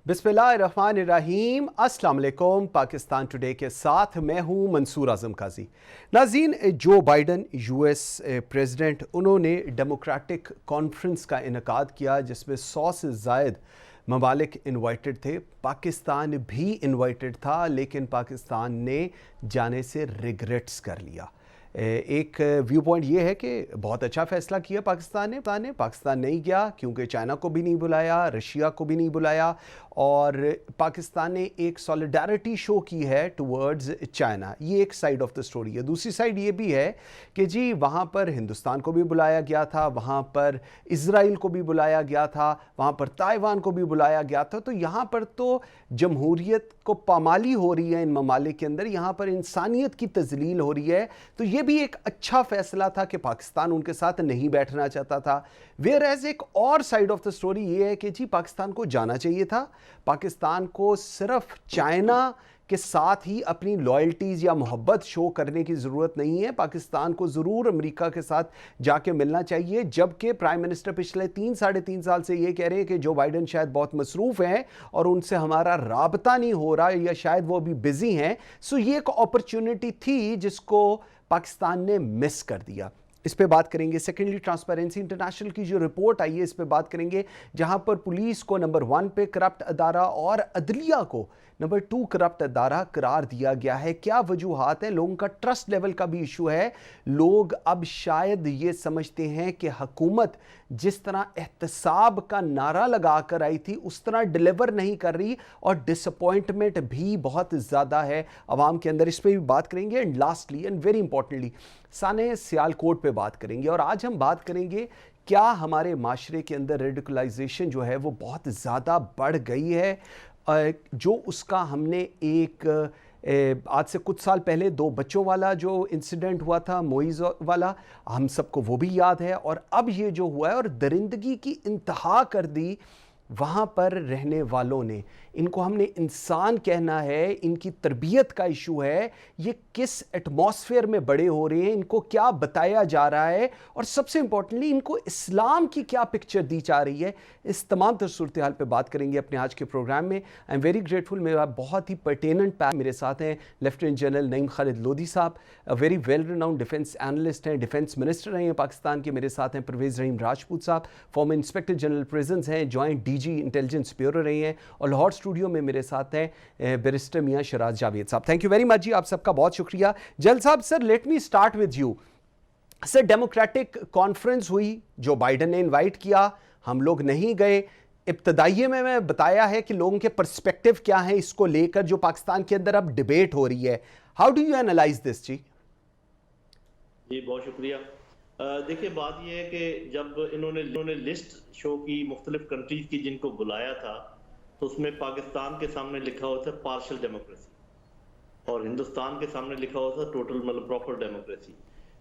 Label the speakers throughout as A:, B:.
A: बिस्मिल्लाहिर्रहमानिर्रहीम, अस्सलाम वालेकुम। पाकिस्तान टुडे के साथ मैं हूं मंसूर आजम काजी। नाज़रीन, जो बाइडन यूएस प्रेसिडेंट, उन्होंने डेमोक्रेटिक कॉन्फ्रेंस का इनेकाद किया जिसमें 100 से ज़ायद ममालिक इन्वाइटेड थे। पाकिस्तान भी इन्वाइटेड था, लेकिन पाकिस्तान ने जाने से रिग्रेट्स कर लिया। एक व्यू पॉइंट ये है कि बहुत अच्छा फ़ैसला किया पाकिस्तान नहीं गया क्योंकि चाइना को भी नहीं बुलाया, रशिया को भी नहीं बुलाया, और पाकिस्तान ने एक सॉलिडारिटी शो की है टुवर्ड्स चाइना। ये एक साइड ऑफ द स्टोरी है। दूसरी साइड ये भी है कि जी वहाँ पर हिंदुस्तान को भी बुलाया गया था, वहाँ पर इज़राइल को भी बुलाया गया था, वहाँ पर ताइवान को भी बुलाया गया था। तो यहाँ पर तो जमहूरियत को पामाली हो रही है इन ममालिक के अंदर, यहाँ पर इंसानियत की तजलील हो रही है। तो ये भी एक अच्छा फैसला था कि पाकिस्तान उनके साथ नहीं बैठना चाहता था। वेयर एज एक और साइड ऑफ द स्टोरी ये है कि जी पाकिस्तान को जाना चाहिए था। पाकिस्तान को सिर्फ चाइना के साथ ही अपनी लॉयल्टीज़ या मोहब्बत शो करने की ज़रूरत नहीं है। पाकिस्तान को ज़रूर अमेरिका के साथ जाके मिलना चाहिए, जबकि प्राइम मिनिस्टर पिछले 3-3.5 साल से ये कह रहे हैं कि जो बाइडन शायद बहुत मसरूफ़ हैं और उनसे हमारा राबता नहीं हो रहा, या शायद वो अभी बिज़ी हैं। सो ये एक अपॉर्चुनिटी थी जिसको पाकिस्तान ने मिस कर दिया। इस पे बात करेंगे। सेकेंडली, ट्रांसपेरेंसी इंटरनेशनल की जो रिपोर्ट आई है इस पे बात करेंगे, जहां पर पुलिस को नंबर 1 पे करप्ट अदारा और अदलिया को नंबर 2 करप्ट अदारा करार दिया गया है। क्या वजूहात हैं? लोगों का ट्रस्ट लेवल का भी इशू है। लोग अब शायद ये समझते हैं कि हुकूमत जिस तरह एहतसाब का नारा लगा कर आई थी उस तरह डिलीवर नहीं कर रही, और डिसअपॉइंटमेंट भी बहुत ज़्यादा है आवाम के अंदर। इस पर भी बात करेंगे। And lastly and very importantly, साने सियालकोट पे बात करेंगे। और आज हम बात करेंगे क्या हमारे माशरे के अंदर रेडिकलाइजेशन जो है वो बहुत ज़्यादा बढ़ गई है। जो उसका हमने एक आज से कुछ साल पहले 2 बच्चों वाला जो इंसिडेंट हुआ था, मोइज़ वाला, हम सबको वो भी याद है। और अब ये जो हुआ है, और दरिंदगी की इंतहा कर दी वहाँ पर रहने वालों ने। इनको हमने इंसान कहना है, इनकी तरबियत का इशू है, ये किस एटमॉस्फेयर में बड़े हो रहे हैं, इनको क्या बताया जा रहा है, और सबसे इंपॉर्टेंटली इनको इस्लाम की क्या पिक्चर दी जा रही है। इस तमाम तर सूरत हाल पर बात करेंगे अपने आज के प्रोग्राम में। आई एम वेरी ग्रेटफुल, मेरा बहुत ही पर्टेनेंट पैक मेरे साथ हैं लेफ्टिनेंट जनरल नईम खालिद लोधी साहब, very well renowned defence analyst हैं, डिफेंस मिनिस्टर रहे हैं पाकिस्तान के। मेरे साथ हैं परवेज़ रहीम राजपूत साहब, फॉर्मर इंस्पेक्टर जनरल प्रिजन्स हैं, जॉइंट डीजी इंटेलिजेंस ब्यूरो रहे हैं। और लाहौर स्टूडियो में मेरे साथ हैं बैरिस्टर मियां शराज जावेद साहब। थैंक यू वेरी मच जी, आप सबका बहुत शुक्रिया। जल साहब, sir let me start with you. Sir, democratic conference हुई, जो बाइडन ने इनवाइट किया, हम लोग नहीं गए। इब्तदाइये में मैं बताया है कि लोगों के पर्सपेक्टिव क्या है इसको लेकर, जो पाकिस्तान के अंदर अब डिबेट हो रही है। How do you analyse this जी?
B: जी बहुत शुक्रिया। देखिए, बात यह है कि जब इन्होंने लिस्ट शो की मुख्तलिफ कंट्रीज की जिनको बुलाया था, तो उसमें पाकिस्तान के सामने लिखा हुआ था पार्शल डेमोक्रेसी, और हिंदुस्तान के सामने लिखा हुआ था टोटल मतलब प्रॉपर डेमोक्रेसी।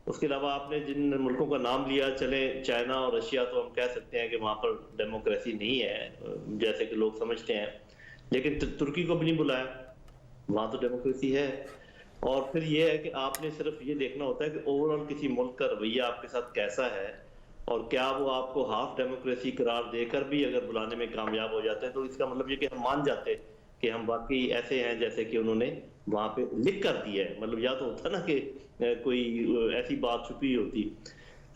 B: उसके अलावा आपने जिन मुल्कों का नाम लिया, चले चाइना और रशिया, तो हम कह सकते हैं कि वहाँ पर डेमोक्रेसी नहीं है जैसे कि लोग समझते हैं। लेकिन तुर्की को भी नहीं बुलाया, वहाँ तो डेमोक्रेसी है। और फिर ये है कि आपने सिर्फ ये देखना होता है कि ओवरऑल किसी मुल्क का रवैया आपके साथ कैसा है, और क्या वो आपको हाफ डेमोक्रेसी करार देकर भी अगर बुलाने में कामयाब हो जाते हैं, तो इसका मतलब ये कि हम मान जाते हैं कि हम वाकई ऐसे हैं जैसे कि उन्होंने वहाँ पे लिख कर दिया है। मतलब या तो होता ना कि कोई ऐसी बात छुपी होती।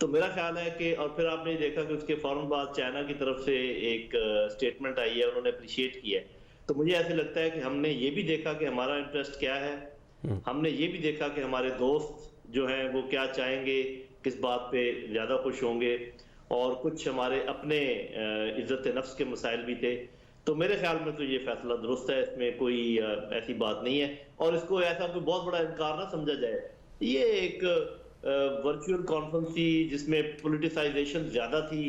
B: तो मेरा ख्याल है कि, और फिर आपने देखा कि उसके फौरन बाद चाइना की तरफ से एक स्टेटमेंट आई है, उन्होंने अप्रिशिएट किया है। तो मुझे ऐसे लगता है कि हमने ये भी देखा कि हमारा इंटरेस्ट क्या है, हमने ये भी देखा कि हमारे दोस्त जो हैं वो क्या चाहेंगे, किस बात पे ज़्यादा खुश होंगे, और कुछ हमारे अपने इज्जत नफ्स के मसाइल भी थे। तो मेरे ख्याल में तो ये फैसला दुरुस्त है, इसमें कोई ऐसी बात नहीं है, और इसको ऐसा कोई बहुत बड़ा इनकार ना समझा जाए। ये एक वर्चुअल कॉन्फ्रेंस थी जिसमें पॉलिटिसाइजेशन ज़्यादा थी,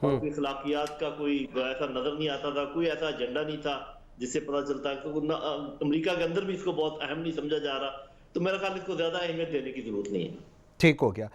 B: और कोई अखलाकियात का कोई ऐसा नज़र नहीं आता था, कोई ऐसा एजेंडा नहीं था जिससे पता चलता है। तो अमेरिका के अंदर भी इसको बहुत अहम नहीं समझा जा रहा। तो मेरा ख्याल इसको ज़्यादा अहमियत देने की जरूरत नहीं है।
A: ठीक हो गया।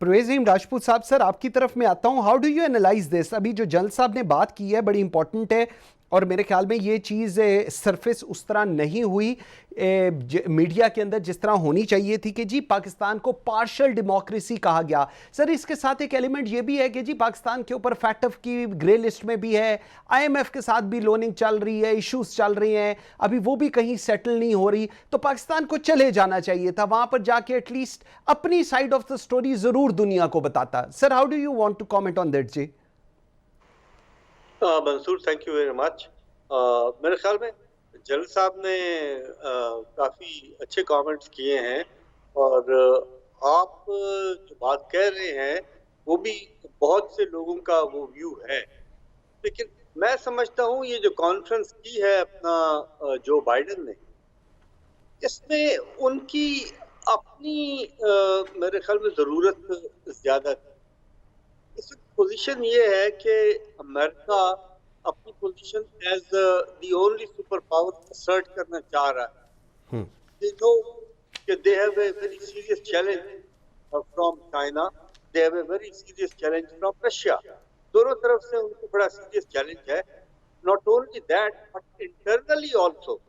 A: परवेज़ रहीम राजपूत साहब, सर आपकी तरफ में आता हूं। How do you analyse this? अभी जो जल साहब ने बात की है बड़ी इंपॉर्टेंट है और मेरे ख्याल में ये चीज़ सरफेस उस तरह नहीं हुई मीडिया के अंदर जिस तरह होनी चाहिए थी कि जी पाकिस्तान को पार्शियल डेमोक्रेसी कहा गया। सर इसके साथ एक एलिमेंट ये भी है कि जी पाकिस्तान के ऊपर फैक्टफ की ग्रे लिस्ट में भी है, आईएमएफ के साथ भी लोनिंग चल रही है, इश्यूज चल रही हैं, अभी वो भी कहीं सेटल नहीं हो रही। तो पाकिस्तान को चले जाना चाहिए था, वहां पर जाके एटलीस्ट अपनी साइड ऑफ द स्टोरी जरूर दुनिया को बताता। Sir how do you want to comment on that जी?
C: Mansoor, thank you very much. मेरे ख्याल में जल साहब ने काफ़ी अच्छे कमेंट्स किए हैं और आप जो बात कह रहे हैं वो भी बहुत से लोगों का वो व्यू है, लेकिन मैं समझता हूँ ये जो कॉन्फ्रेंस की है अपना जो बाइडेन ने, इसमें उनकी अपनी मेरे ख्याल में ज़रूरत ज़्यादा थी। इस पोजीशन ये है कि अमेरिका अपनी position as the only super power assert करना चाह रहा है। दे नो कि they have a very serious challenge from China, they have a very serious challenge from Russia. दोनों तरफ से उनको बड़ा सीरियस चैलेंज है। Not only that but internally also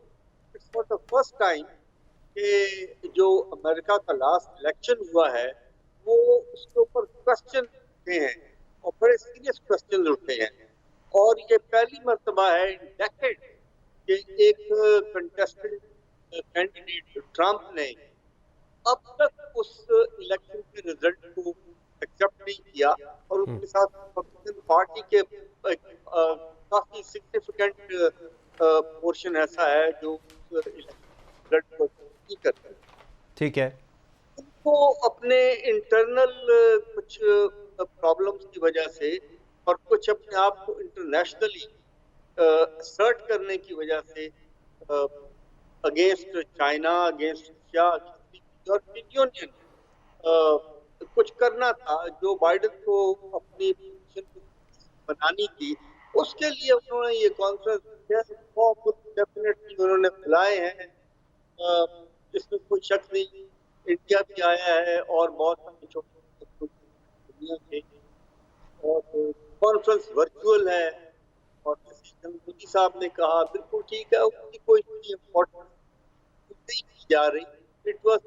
C: it's for the first time कि जो America का लास्ट इलेक्शन हुआ है वो उसके ऊपर क्वेश्चन उठे हैं और बड़े सीरियस क्वेश्चन उठे हैं, और ये पहली मर्तबा है इन डेकेड कि एक कंटेस्टेड कैंडिडेट ट्रम्प ने अब तक उस इलेक्शन के रिजल्ट को एक्सेप्ट नहीं किया और उसके साथ रिपब्लिकन पार्टी के काफी सिग्निफिकेंट पोर्शन ऐसा है जो रिजल्ट को नहीं करते।
A: ठीक है।
C: उनको अपने इंटरनल कुछ प्रॉब्लम्स की वजह से और कुछ अपने आप को इंटरनेशनली असर्ट करने की वजह से against China, against Russia, European union कुछ करना था जो बाइडेन को अपनी पोजीशन बनानी थी। उसके लिए उन्होंने ये कॉन्फ्रेंस डेफिनेटली उन्होंने बुलाए हैं, जिसमें कोई शक नहीं। इंडिया भी आया है और बहुत सारे छोटे दुनिया के, और कॉन्फ्रेंस वर्चुअल है और जैसे मोदी साहब ने कहा बिल्कुल ठीक है, उसकी कोई इम्पोर्टेंस नहीं की जा रही। It was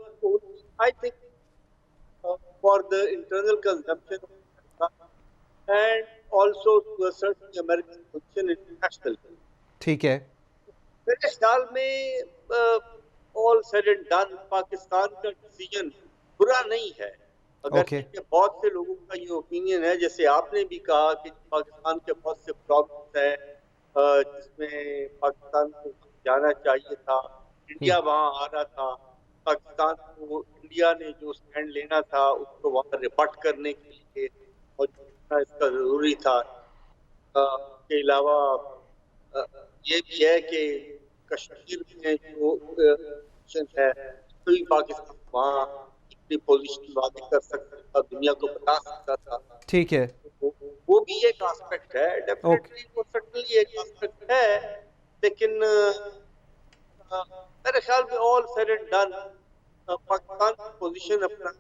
C: I think for the internal consumption and also to assert the American position international. ठीक है, मेरे ख्याल में all said and done Pakistan का डिसीजन बुरा नहीं है। अगर बहुत से लोगों का ये ओपिनियन है, जैसे आपने भी कहा कि पाकिस्तान के बहुत से प्रॉब्लम्स है जिसमें पाकिस्तान को जाना चाहिए था, इंडिया वहां आ रहा था, पाकिस्तान को इंडिया ने जो स्टैंड लेना था उसको वहां रिबट करने के लिए और इसका जरूरी था। के अलावा ये भी है कि कश्मीर में जो है तो पाकिस्तान वहाँ अपनी पोजीशन वादी कर सकता था, दुनिया को बता सकता था। ठीक है, वो भी एक एस्पेक्ट है, डेफिनेटली वो सर्टेनली एक एस्पेक्ट है, लेकिन मेरे ख्याल में all said and done Pakistan की पोजीशन अपना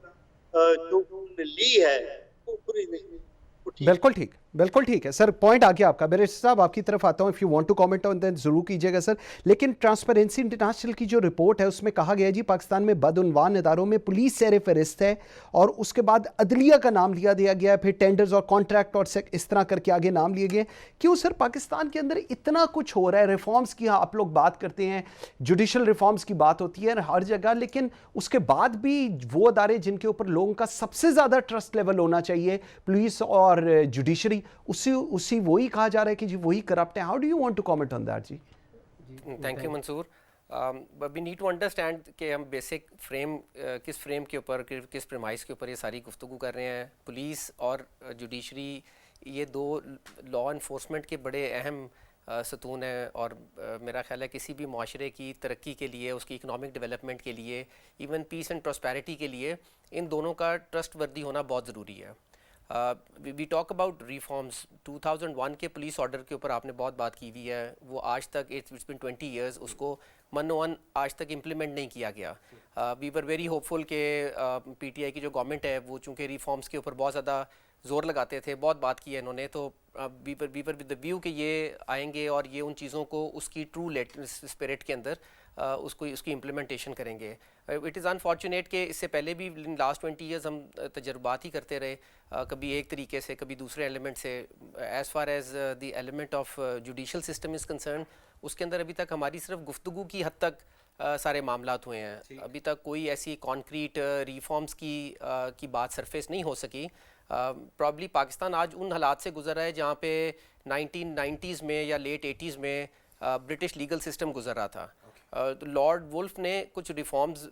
C: जो उन्होंने ली है वो पूरी नहीं।
A: बिल्कुल ठीक, बिल्कुल ठीक है सर, पॉइंट आ गया आपका। मेरे साहब आपकी तरफ आता हूं, if you want to comment on that जरूर कीजिएगा सर। लेकिन ट्रांसपेरेंसी इंटरनेशनल की जो रिपोर्ट है उसमें कहा गया जी पाकिस्तान में बदउनवान इदारों में पुलिस ज़ेर फहरिस्त है और उसके बाद अदलिया का नाम लिया दिया गया है, फिर टेंडर्स और कॉन्ट्रैक्ट और इस तरह करके आगे नाम लिए गए। क्यों सर पाकिस्तान के अंदर इतना कुछ हो रहा है? रिफॉर्म्स की आप लोग बात करते हैं, जुडिशल रिफॉर्म्स की बात होती है हर जगह, लेकिन उसके बाद भी वो अदारे जिनके ऊपर लोगों का सबसे ज़्यादा ट्रस्ट लेवल होना चाहिए, पुलिस और जुडिशरी, उसी वही कहा जा रहा है कि जी वही करप्ट है। How do you want to comment on that जी?
D: Thank you Mansoor. We need to understand कि हम बेसिक फ्रेम किस फ्रेम के ऊपर, किस प्रेमाइस के ऊपर ये सारी गुफ्तगू कर रहे हैं। पुलिस और जुडिशरी ये दो लॉ इन्फोर्समेंट के बड़े अहम सतून है और मेरा ख्याल है किसी भी माशरे की तरक्की के लिए, उसकी इकनॉमिक डेवलपमेंट के लिए, इवन पीस एंड प्रॉस्पेरिटी के लिए इन दोनों का ट्रस्ट वर्दी होना बहुत ज़रूरी है। We talk about reforms. 2001 के पुलिस ऑर्डर के ऊपर आपने बहुत बात की हुई है, वो आज तक इट्स बिन 20 ईयर्स उसको मनोवन आज तक इम्प्लीमेंट नहीं किया गया। वी वर वेरी होपफुल कि पीटीआई की जो गवर्नमेंट है वो चूँकि रिफॉर्म्स के ऊपर बहुत ज़्यादा ज़ोर लगाते थे, बहुत बात की है इन्होंने, तो we were with the view कि ये आएंगे और ये उन चीज़ों को उसकी ट्रू स्पिरिट के अंदर उसकी इम्प्लीमेंटेशन करेंगे। इट इज़ अनफॉर्चुनेट कि इससे पहले भी लास्ट 20 ईयर्स हम तजर्बात ही करते रहे, कभी एक तरीके से कभी दूसरे एलिमेंट से। As far as the element of judicial system is concern, उसके अंदर अभी तक हमारी सिर्फ गुफ्तगू की हद तक सारे मामलात हुए हैं। अभी तक कोई ऐसी कॉन्क्रीट रिफॉर्म्स की बात सरफेस नहीं हो सकी। प्रॉब्ली पाकिस्तान आज उन हालात से गुजर रहा है जहाँ पे 1990s में या लेट 80s में ब्रिटिश लीगल सिस्टम गुजर रहा था। लॉर्ड वुल्फ ने कुछ रिफॉर्म्स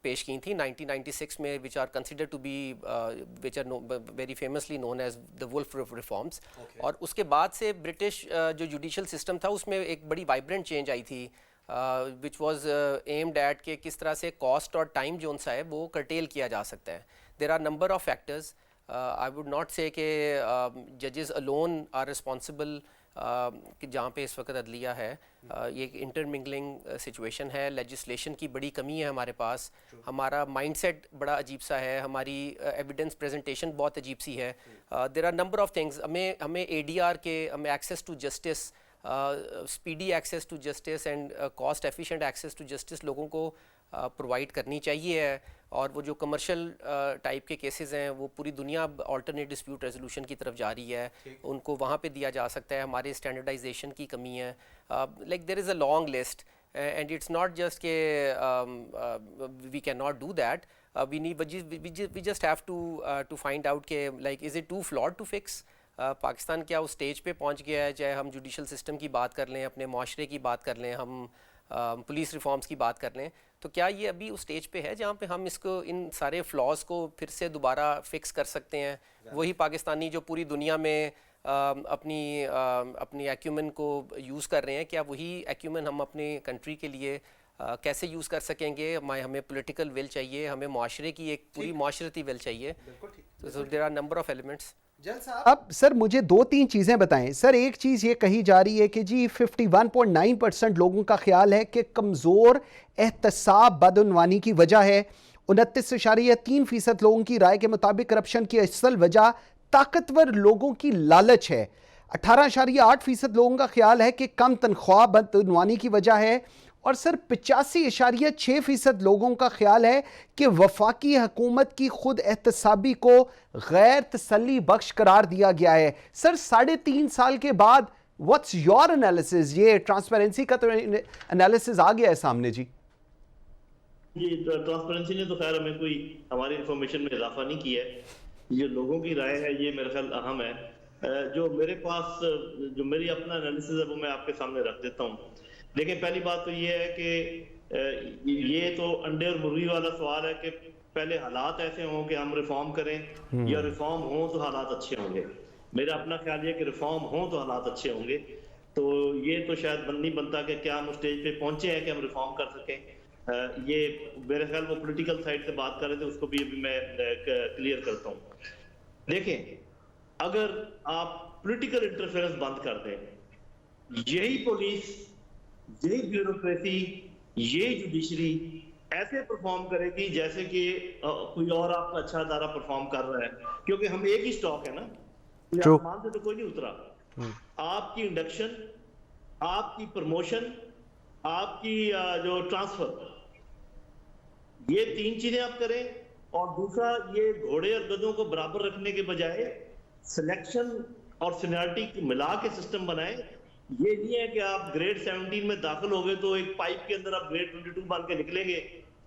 D: पेश की थी 1996 में, which are consider to be which are very famously known as the wolf reforms. और उसके बाद से ब्रिटिश जो जुडिशल सिस्टम था उसमें एक बड़ी वाइब्रेंट चेंज आई थी, विच वॉज एम्ड एट कि किस तरह से कॉस्ट और टाइम जो उनसा है वो कर्टेल किया जा सकता है। There are number of factors, I would not say कि जजेस अलोन आर रिस्पॉन्सिबल कि जहाँ पे इस वक्त अदलिया है। ये एक इंटरमिंगलिंग सिचुएशन है, लेजिस्लेशन की बड़ी कमी है हमारे पास, हमारा माइंडसेट बड़ा अजीब सा है, हमारी एविडेंस प्रेजेंटेशन बहुत अजीब सी है। There are number of things, हमें ADR के, हमें access to justice, speedy access to justice and cost efficient access to justice लोगों को प्रोवाइड करनी चाहिए है। और वो जो कमर्शियल टाइप के केसेस हैं वो पूरी दुनिया अल्टरनेट डिस्प्यूट रेजोल्यूशन की तरफ जा रही है, उनको वहाँ पे दिया जा सकता है। हमारे स्टैंडर्डाइजेशन की कमी है, like there is a long list and it's not just के we can not do that, we just have to find out के like is it too flawed to fix. Pakistan क्या उस स्टेज पे पहुंच गया है, चाहे हम जुडिशल सिस्टम की बात कर लें, अपने माशरे की बात कर लें, हम पुलिस रिफॉर्म्स की बात कर लें, तो क्या ये अभी उस स्टेज पे है जहाँ पे हम इसको, इन सारे फ्लॉज को फिर से दोबारा फिक्स कर सकते हैं? वही पाकिस्तानी जो पूरी दुनिया में अपनी एक्यूमेन को यूज़ कर रहे हैं, क्या वही एक्यूमेन हम अपने कंट्री के लिए कैसे यूज़ कर सकेंगे? हमें पॉलिटिकल विल चाहिए, हमें माशरे की एक पूरी माशरती विल चाहिए। तो there are number of elements.
A: अब सर मुझे 2-3 चीज़ें बताएं। सर एक चीज़ ये कही जा रही है कि जी 51.9% लोगों का ख्याल है कि कमज़ोर एहतसाब बदउनवानी की वजह है। 29.3% लोगों की राय के मुताबिक करप्शन की असल वजह ताकतवर लोगों की लालच है। 18.8% लोगों का ख्याल है कि कम तनख्वाह बदउनवानी की वजह है। और सर 85.6% लोगों का ख्याल है कि वफाकी हुकूमत की खुद एहतसाबी को गैर तसल्ली बख्श करार दिया गया है। सर 3.5 साल के बाद व्हाट्स योर एनालिसिस? ये ट्रांसपेरेंसी का तो एनालिसिस आ गया है सामने जी।
B: ट्रांसपेरेंसी ने तो खैर हमें कोई हमारी इंफॉर्मेशन में इजाफा नहीं किया है। ये लोगों की राय है, ये मेरे ख्याल अहम है। जो मेरे पास जो मेरी अपना एनालिसिस है वो मैं आपके सामने रख देता हूँ। देखिए पहली बात तो ये है कि ये तो अंडे और मुर्गी वाला सवाल है कि पहले हालात ऐसे हों कि हम रिफॉर्म करें या रिफॉर्म हो तो हालात अच्छे होंगे। मेरा अपना ख्याल ये कि रिफॉर्म हो तो हालात अच्छे होंगे। तो ये तो शायद नहीं बनता कि क्या हम स्टेज पे पहुंचे हैं कि हम रिफॉर्म कर सकें। ये मेरे ख्याल वो पॉलिटिकल साइड से बात कर रहे थे, उसको भी अभी मैं क्लियर करता हूँ। देखें, अगर आप पॉलिटिकल इंटरफेरेंस बंद कर दें, यही पुलिस, यही ब्यूरोक्रेसी, ये जुडिशरी ऐसे परफॉर्म करेगी जैसे कि कोई और आपका अच्छा अदारा परफॉर्म कर रहा है, क्योंकि हम एक ही स्टॉक है ना, आसमान से तो कोई नहीं उतरा। आपकी इंडक्शन, आपकी प्रमोशन, आपकी जो ट्रांसफर, ये 3 चीजें आप करें। और दूसरा, ये घोड़े और गधों को बराबर रखने के बजाय सिलेक्शन और सीनियरिटी मिला के सिस्टम बनाएं। ये नहीं है कि आप ग्रेड 17 में दाखिल हो गए तो एक पाइप के अंदर आप ग्रेड 22 बन के निकलेंगे,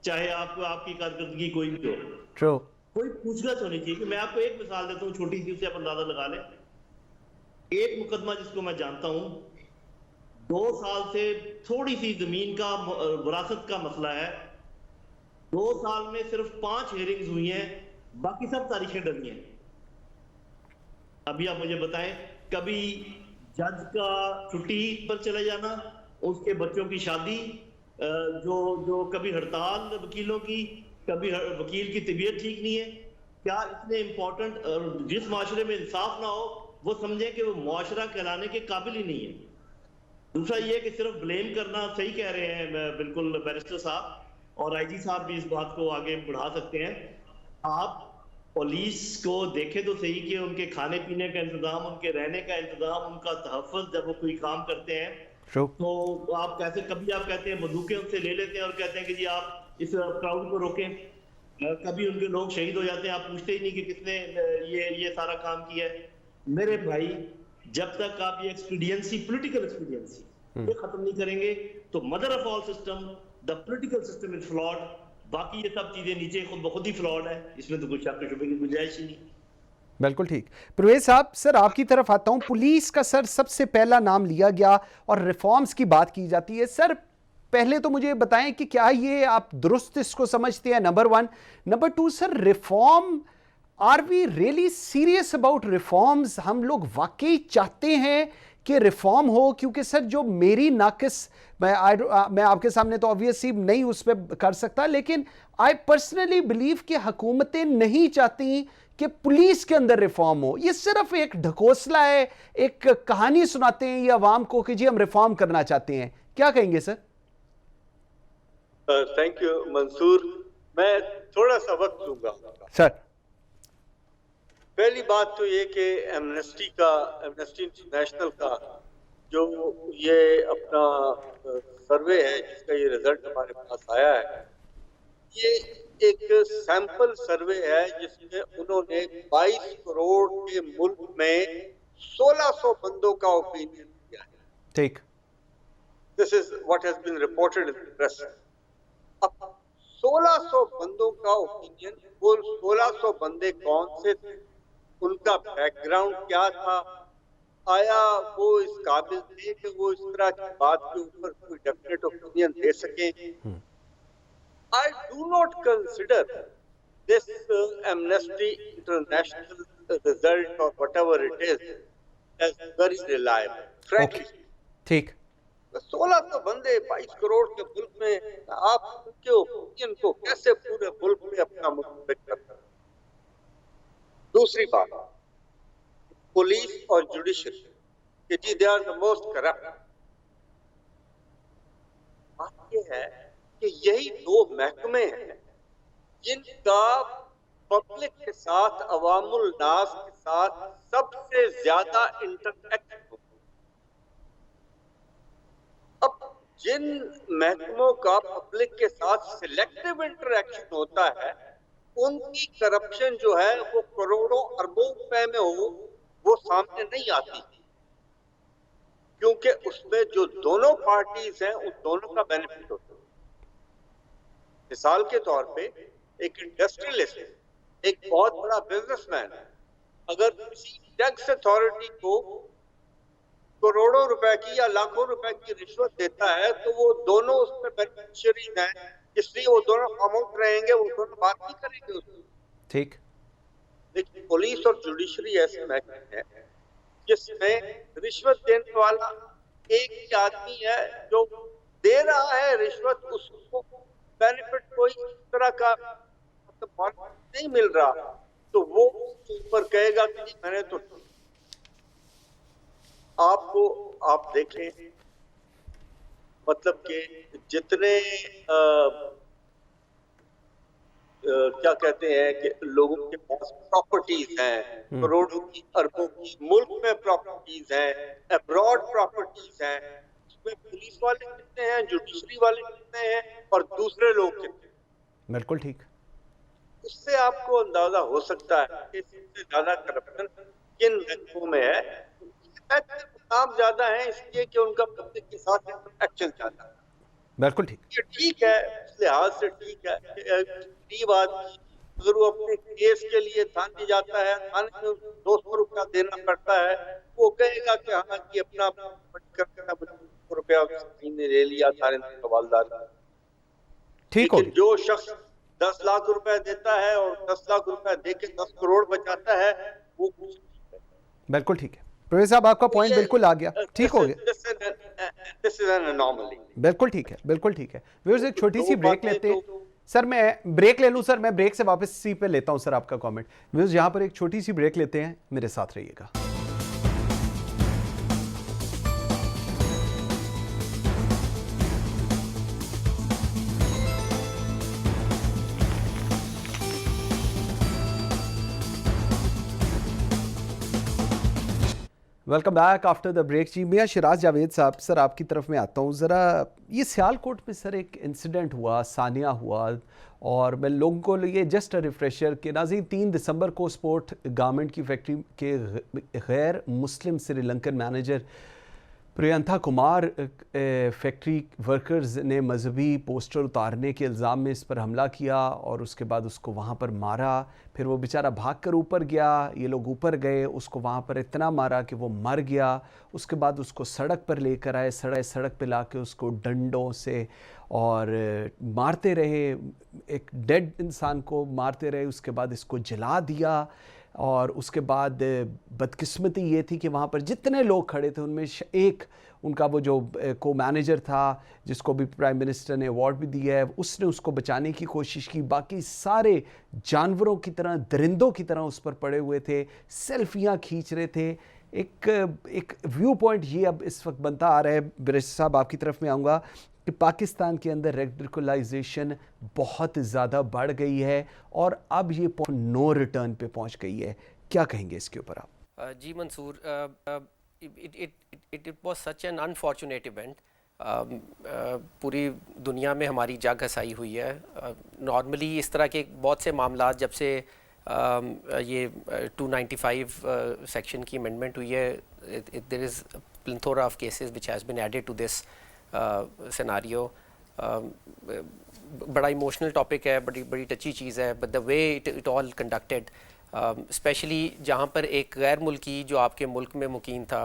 B: चाहे आपकी कारकर्दगी कोई भी हो।
A: True.
B: कोई पूछगछ होनी चाहिए। कि मैं आपको एक मिसाल देता हूँ छोटी सी, उससे आप अंदाजा लगा लें। एक मुकदमा जिसको मैं जानता हूँ, 2 साल से थोड़ी सी जमीन का विरासत का मसला है, 2 साल में सिर्फ 5 हेयरिंग्स हुई हैं, बाकी सब तारीखें डली हैं। अभी आप मुझे बताएं, कभी जज का छुट्टी पर चले जाना, उसके बच्चों की शादी, जो कभी हड़ताल वकीलों की, कभी वकील की तबीयत ठीक नहीं है। क्या इतने इम्पोर्टेंट, जिस माशरे में इंसाफ ना हो वो समझे कि वो माशरा कहलाने के काबिल ही नहीं है। दूसरा ये कि सिर्फ ब्लेम करना, सही कह रहे हैं बिल्कुल बैरिस्टर साहब, और IG साहब भी इस बात को आगे बढ़ा सकते हैं। आप पुलिस को देखे तो सही कि उनके खाने पीने का इंतजाम, उनके रहने का इंतजाम, उनका तहफ़्फ़ुज़ जब वो कोई काम करते हैं
A: True.
B: तो आप कैसे, कभी आप कहते हैं बंदूकें उनसे ले लेते हैं और कहते हैं कि जी आप इस क्राउड को रोकें, कभी उनके लोग शहीद हो जाते हैं, आप पूछते ही नहीं कि किसने ये सारा काम किया है। मेरे भाई, जब तक आप ये एक्सपीडियंसी, पॉलिटिकल एक्सपीडियंसी ये खत्म नहीं करेंगे तो mother of all system, the political system is flawed. बाकी ये सब चीजें नीचे खुद ब खुद ही फ्लॉड है, इसमें तो कुछ शक शुबे की गुंजाइश ही नहीं।
A: बिल्कुल ठीक। परवेज साहब, सर आपकी तरफ आता हूं। पुलिस का सर सबसे पहला नाम लिया गया और रिफॉर्म्स की बात की जाती है। सर पहले तो मुझे बताएं कि क्या ये आप दुरुस्त इसको समझते हैं, number one. Number two sir, reform, are we really serious about reforms? हम लोग वाकई चाहते हैं कि रिफॉर्म हो? क्योंकि सर जो मेरी नाकिस, मैं आपके सामने तो ऑब्वियसली नहीं उस पर कर सकता, लेकिन आई पर्सनली बिलीव कि हुकूमतें नहीं चाहती कि पुलिस के अंदर रिफॉर्म हो। ये सिर्फ एक ढकोसला है, एक कहानी सुनाते हैं ये अवाम को कि जी हम रिफॉर्म करना चाहते हैं। क्या कहेंगे सर?
C: थैंक यू मंसूर, मैं थोड़ा सा वक्त लूंगा
A: सर।
C: पहली बात तो ये कि एमनेस्टी इंटरनेशनल का जो ये अपना सर्वे है जिसका ये रिजल्ट हमारे पास आया है, ये एक सैंपल सर्वे है जिसमें उन्होंने 22 करोड़ के मुल्क में 1600 बंदों का ओपिनियन दिया है।
A: ठीक।
C: This is what has been reported in the press. अब 1600 बंदों का ओपिनियन, वो 1600 बंदे कौन से थे, उनका बैकग्राउंड क्या था, आया वो इस काबिल थे कि वो इस तरह की बात के ऊपर कोई डेफिनेट ओपिनियन दे सकें। I do not consider this Amnesty International result or whatever it is as very reliable, frankly.
A: ठीक।
C: 1600 बंदे 22 करोड़ के मुल्क में, आप उनके ओपिनियन को कैसे पूरे मुल्क में अपना मुतबिक करते हैं? दूसरी बात, पुलिस और जुडिशरी कि जी they are the most corrupt. बात ये है कि यही दो महकमे हैं जिनका पब्लिक के साथ, अवामुल नास के साथ सबसे ज्यादा इंटरैक्ट हो। अब जिन महकमों का पब्लिक के साथ सिलेक्टिव इंटरैक्शन होता है, उनकी करप्शन जो है वो करोड़ों अरबों रुपए में हो, वो सामने नहीं आती, क्योंकि उसमें जो दोनों पार्टीज हैं उन दोनों का बेनिफिट होता है। मिसाल के तौर पे एक इंडस्ट्रियलिस्ट, एक बहुत बड़ा बिजनेसमैन, अगर किसी टैक्स अथॉरिटी को करोड़ों रुपए की या लाखों रुपए की रिश्वत देता है तो वो दोनों उसमें बेनिफिशियरीज हैं, इसलिए वो दोनों खामोश रहेंगे, वो दोनों बात नहीं करेंगे उसमें। ठीक। लेकिन पुलिस और जुडिशरी ऐसे महकमे हैं जिसमें रिश्वत देने वाला एक ही आदमी है, जो दे रहा है रिश्वत, उसको बेनिफिट कोई इस तरह का मतलब नहीं मिल रहा, तो वो ऊपर कहेगा कि मैंने तो। आप देखें, मतलब कि जितने क्या कहते हैं कि लोगों के पास प्रॉपर्टीज हैं, करोड़ों की, अरबों की, मुल्क में प्रॉपर्टीज हैं, अब्रॉड प्रॉपर्टीज हैं, उसमें पुलिस वाले कितने हैं, जुडिशरी वाले कितने हैं और दूसरे लोग कितने हैं?
A: बिल्कुल ठीक।
C: उससे आपको अंदाजा हो सकता है कि सबसे ज्यादा करप्शन किन महकमों में है। काम ज्यादा है इसलिए कि उनका पब्लिक के साथ इंटरैक्शन ज्यादा है।
A: बिल्कुल ठीक।
C: ये ठीक है, इस लिहाज से ठीक है। गरीब आदमी अगर वो अपने केस के लिए थाने जाता है, थाने में 200 रुपया देना पड़ता है, वो कहेगा कि हाँ कि अपना रुपया महीने ले लिया थाने में हवालदार।
A: ठीक हो।
C: जो शख्स 10 लाख रुपया देता है और 10 लाख रुपया दे के 10 करोड़ बचाता है, वो कुछ
A: बिल्कुल ठीक है। प्रवेश साहब आपका पॉइंट बिल्कुल आ गया, ठीक हो गया।
C: This is an anomaly.
A: बिल्कुल ठीक है, बिल्कुल ठीक है। व्यूअर्स एक छोटी सी ब्रेक लेते हैं। सर मैं ब्रेक ले लूं सर, मैं ब्रेक से वापस इसी पे लेता हूं सर आपका कमेंट। व्यूअर्स यहां पर एक छोटी सी ब्रेक लेते हैं, मेरे साथ रहिएगा। Welcome back after the break. जी मियाँ शिराज जावेद साहब, सर आपकी तरफ में आता हूँ ज़रा। ये सियालकोट में सर एक इंसिडेंट हुआ, सानिया हुआ, और मैं लोगों को लिए जस्ट अ रिफ्रेशर के नाज़रीन 3 दिसंबर को स्पोर्ट गारमेंट की फैक्ट्री के गैर मुस्लिम Sri Lankan manager Priyantha Kumara factory workers ने मजहबी पोस्टर उतारने के इल्ज़ाम में इस पर हमला किया और उसके बाद उसको वहाँ पर मारा। फिर वो बेचारा भागकर ऊपर गया, ये लोग ऊपर गए, उसको वहाँ पर इतना मारा कि वो मर गया। उसके बाद उसको सड़क पर लेकर आए, सड़क पे लाके उसको डंडों से और मारते रहे, एक डेड इंसान को मारते रहे। उसके बाद इसको जला दिया और उसके बाद बदकिस्मती ये थी कि वहाँ पर जितने लोग खड़े थे उनमें एक उनका वो जो को मैनेजर था, जिसको भी प्राइम मिनिस्टर ने अवार्ड भी दिया है, उसने उसको बचाने की कोशिश की। बाकी सारे जानवरों की तरह, दरिंदों की तरह उस पर पड़े हुए थे, सेल्फियाँ खींच रहे थे। एक व्यू पॉइंट ये अब इस वक्त बनता आ रहा है, ब्रिश साहब आपकी तरफ में आऊँगा, कि पाकिस्तान के अंदर रेडिकलाइजेशन बहुत ज़्यादा बढ़ गई है और अब ये नो रिटर्न पे पहुंच गई है। क्या कहेंगे इसके ऊपर आप?
D: जी Mansoor, it was such an unfortunate event. पूरी दुनिया में हमारी जाग घसाई हुई है। नॉर्मली इस तरह के बहुत से मामला जब से ये 295 सेक्शन की अमेंडमेंट हुई है, there is plethora of cases which has been added to this scenario. बड़ा इमोशनल टॉपिक है, बड़ी टची चीज़ है, but the way it all conducted, specially जहाँ पर एक गैर मुल्की जो आपके मुल्क में मुकीम था,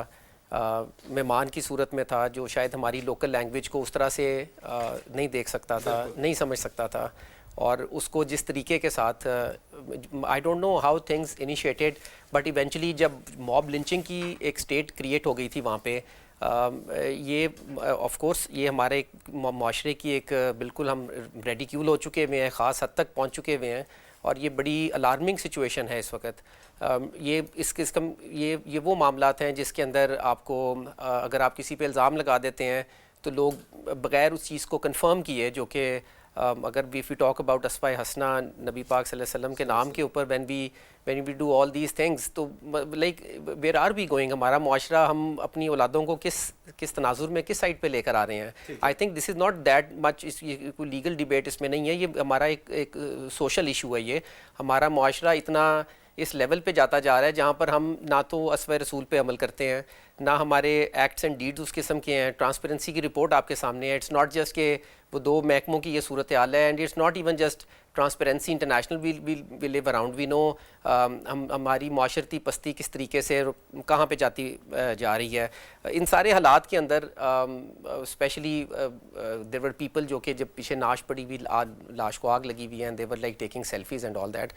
D: मेहमान की सूरत में था, जो शायद हमारी लोकल लैंग्वेज को उस तरह से नहीं देख सकता था, नहीं समझ सकता था, और उसको जिस तरीके के साथ I don't know how things initiated, but eventually जब मॉब लिंचिंग की एक स्टेट क्रिएट हो गई थी वहाँ पे, ये ऑफ कोर्स ये हमारे माशरे की एक बिल्कुल हम रेडिक्यूल हो चुके हुए हैं, ख़ास हद तक पहुँच चुके हुए हैं, और ये बड़ी अलार्मिंग सिचुएशन है इस वक्त। ये इस किस्म ये वो मामलात हैं जिसके अंदर आपको अगर आप किसी पे इल्ज़ाम लगा देते हैं तो लोग बग़ैर उस चीज़ को कंफर्म किए, जो कि अगर वी टॉक अबाउट असफ़ा हसना नबी पाक सल्लल्लाहु अलैहि वसल्लम के नाम के ऊपर when we do all these things, तो like where are we going? हमारा मुआशरा, हम अपनी औलादों को किस तनाजुर में, किस साइड पे लेकर आ रहे हैं? I think this is not that much, कोई लीगल डिबेट इसमें नहीं है, ये हमारा एक सोशल इशू है। ये हमारा मुआशरा इतना इस लेवल पे जाता जा रहा है जहाँ पर हम ना तो असवा रसूल पे अमल करते हैं, ना हमारे एक्ट्स एंड डीड्स उस किस्म के हैं। ट्रांसपेरेंसी की रिपोर्ट आपके सामने है। इट्स नॉट जस्ट के वो 2 महकमों की ये सूरत हाल है, and it's not even just transparency international we live around, we know हमारी माशरती पस्ती किस तरीके से कहाँ पे जाती जा रही है। इन सारे हालात के अंदर स्पेशली देयर वर पीपल जो कि जब पीछे नाश पड़ी हुई लाश को आग लगी हुई है, they're like taking selfies and all that.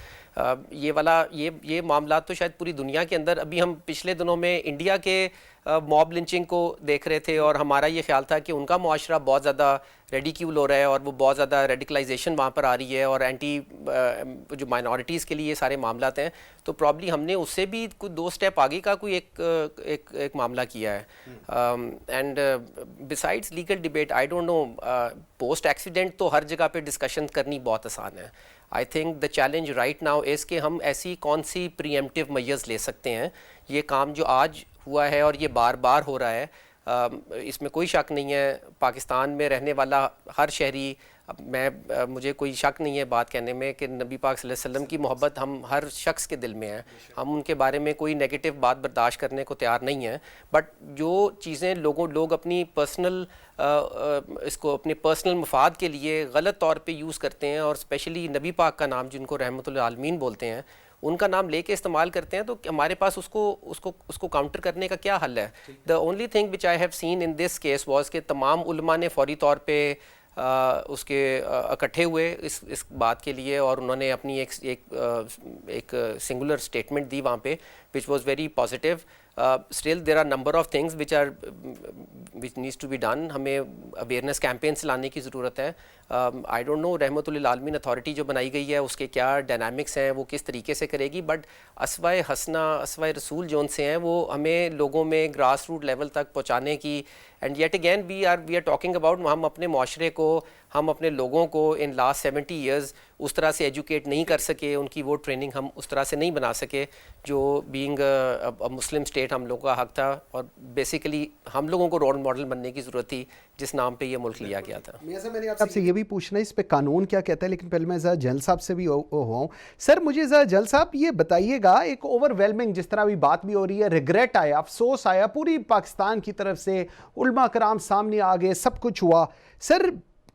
D: ये मामला तो शायद पूरी दुनिया के अंदर, अभी हम पिछले दिनों में इंडिया के मॉब लिंचिंग को देख रहे थे और हमारा ये ख्याल था कि उनका मुआशरा बहुत ज़्यादा रेडिक्यूल हो रहा है और वो बहुत ज़्यादा रेडिकलाइजेशन वहाँ पर आ रही है, और एंटी जो माइनॉरिटीज़ के लिए ये सारे मामलात हैं, तो प्रॉब्ली हमने उससे भी कुछ 2 स्टेप आगे का कोई एक मामला किया है। And besides legal debate, I don't know, post accident तो हर जगह पे डिस्कशन करनी बहुत आसान है। I think the challenge right now is कि हम ऐसी कौन सी प्रीएम्प्टिव मेजर्स ले सकते हैं। ये काम जो आज हुआ है और ये बार बार हो रहा है, इसमें कोई शक नहीं है, पाकिस्तान में रहने वाला हर शहरी, मुझे कोई शक नहीं है बात कहने में कि नबी पाक सल्लल्लाहु अलैहि वसल्लम की मोहब्बत हम हर शख्स के दिल में है। हम उनके बारे में कोई नेगेटिव बात बर्दाश्त करने को तैयार नहीं है, बट जो चीज़ें लोग अपनी पर्सनल इसको अपने पर्सनल मफाद के लिए गलत तौर पे यूज़ करते हैं, और स्पेशली नबी पाक का नाम जिनको रहमतुल आलमीन बोलते हैं, उनका नाम लेके इस्तेमाल करते हैं, तो हमारे पास उसको काउंटर करने का क्या हल है? The only thing which I have seen in this case was कि तमाम उलमा ने फौरी तौर पे उसके इकट्ठे हुए इस बात के लिए, और उन्होंने अपनी एक सिंगुलर स्टेटमेंट दी वहाँ पे, which was very positive. Still there are number of things which needs to be done. हमें अवेयरनेस कैंपेन्स लाने की ज़रूरत है। आई डोंट नो रहमतुल आलमीन अथॉरिटी जो बनाई गई है उसके क्या डायनामिक्स हैं, वो किस तरीके से करेगी, बट असवाए हसना, असवाए रसूल जोन से हैं, वो हमें लोगों में ग्रास रूट लेवल तक पहुँचाने की, and yet again we are talking about हम अपने माशरे को हम अपने लोगों को इन लास्ट 70 इयर्स उस तरह से एजुकेट नहीं कर सके, उनकी वो ट्रेनिंग हम उस तरह से नहीं बना सके जो बीइंग मुस्लिम स्टेट हम लोगों का हक था, और बेसिकली हम लोगों को रोल मॉडल बनने की ज़रूरत थी जिस नाम पे ये मुल्क लिया गया था।
A: मैंने आपसे ये भी पूछना है इस पे कानून क्या कहता है, लेकिन पहले मैं ज़रा जल साहब से भी हुआ। सर मुझे ज़रा जल साहब ये बताइएगा, एक ओवरवेलमिंग जिस तरह अभी बात भी हो रही है, रिग्रेट आया, अफसोस आया पूरी पाकिस्तान की तरफ से, उलमा कराम सामने आ गए, सब कुछ हुआ। सर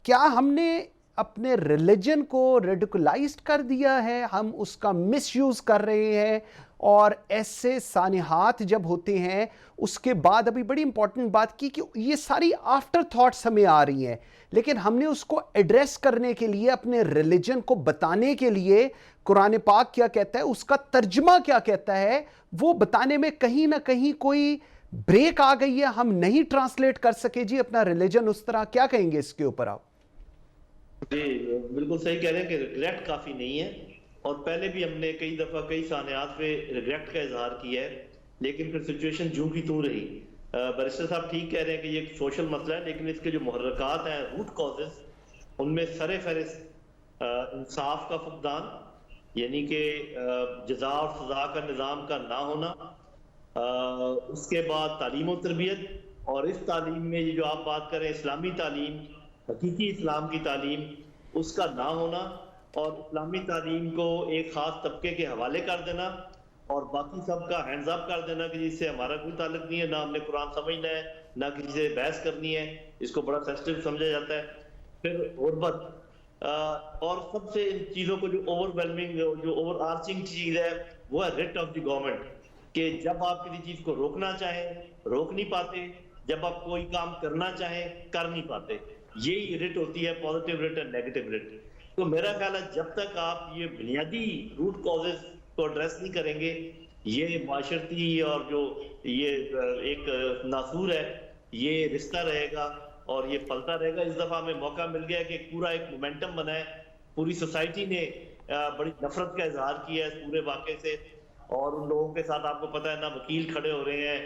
A: क्या हमने अपने रिलीजन को रेडिकुलाइज्ड कर दिया है, हम उसका मिसयूज़ कर रहे हैं, और ऐसे सानिहात जब होते हैं उसके बाद, अभी बड़ी इंपॉर्टेंट बात की कि ये सारी आफ्टर थॉट्स हमें आ रही हैं, लेकिन हमने उसको एड्रेस करने के लिए, अपने रिलीजन को बताने के लिए, कुरान पाक क्या कहता है, उसका तर्जमा क्या कहता है, वो बताने में कहीं ना कहीं कोई ब्रेक आ गई है, हम नहीं ट्रांसलेट कर सके जी अपना रिलीजन उस तरह। क्या कहेंगे इसके ऊपर आप?
B: जी बिल्कुल सही कह रहे हैं कि रिग्रेट काफी नहीं है, और पहले भी हमने कई दफा कई सानियात पे रिग्रेट का इजहार किया है, लेकिन फिर सिचुएशन जूं की तूं रही। बैरिस्टर साहब ठीक कह रहे हैं कि ये एक सोशल मसला है, लेकिन इसके जो मुहर्रकात हैं, रूट कॉजेस, उनमें सरे फहरिस्त इंसाफ का फुकदान, यानी कि जजा और सजा का निज़ाम का ना होना, उसके बाद तालीम और तरबियत, और इस तालीम में ये जो आप बात करें इस्लामी तालीम, हकीकी इस्लाम की तालीम, उसका ना होना, और इस्लामी तालीम को एक ख़ास तबके के हवाले कर देना और बाकी सब का हैंड्स अप कर देना कि जिससे हमारा कोई ताल्लुक नहीं है, ना हमने कुरान समझना है, ना किसी से बहस करनी है, इसको बड़ा सेंसिटिव समझा जाता है। फिर गुर्बत, और सबसे इन चीज़ों को जो ओवरवेलमिंग, जो ओवर आर्चिंग चीज़ है, वो है रिट ऑफ द गवर्नमेंट, कि जब आप किसी चीज़ को रोकना चाहें रोक नहीं पाते, जब आप कोई काम करना चाहें कर नहीं पाते। यही रिट होती है, पॉजिटिव रिट और नेगेटिव रिट। तो मेरा ख्याल है जब तक आप ये बुनियादी रूट कॉजेस को एड्रेस नहीं करेंगे, ये माशरती और जो ये एक नासूर है, ये रिश्ता रहेगा और ये पलता रहेगा। इस दफा हमें मौका मिल गया कि पूरा एक मोमेंटम बना है, पूरी सोसाइटी ने बड़ी नफरत का इजहार किया है इस पूरे वाक़े से, और उन लोगों के साथ आपको पता है ना वकील खड़े हो रहे हैं,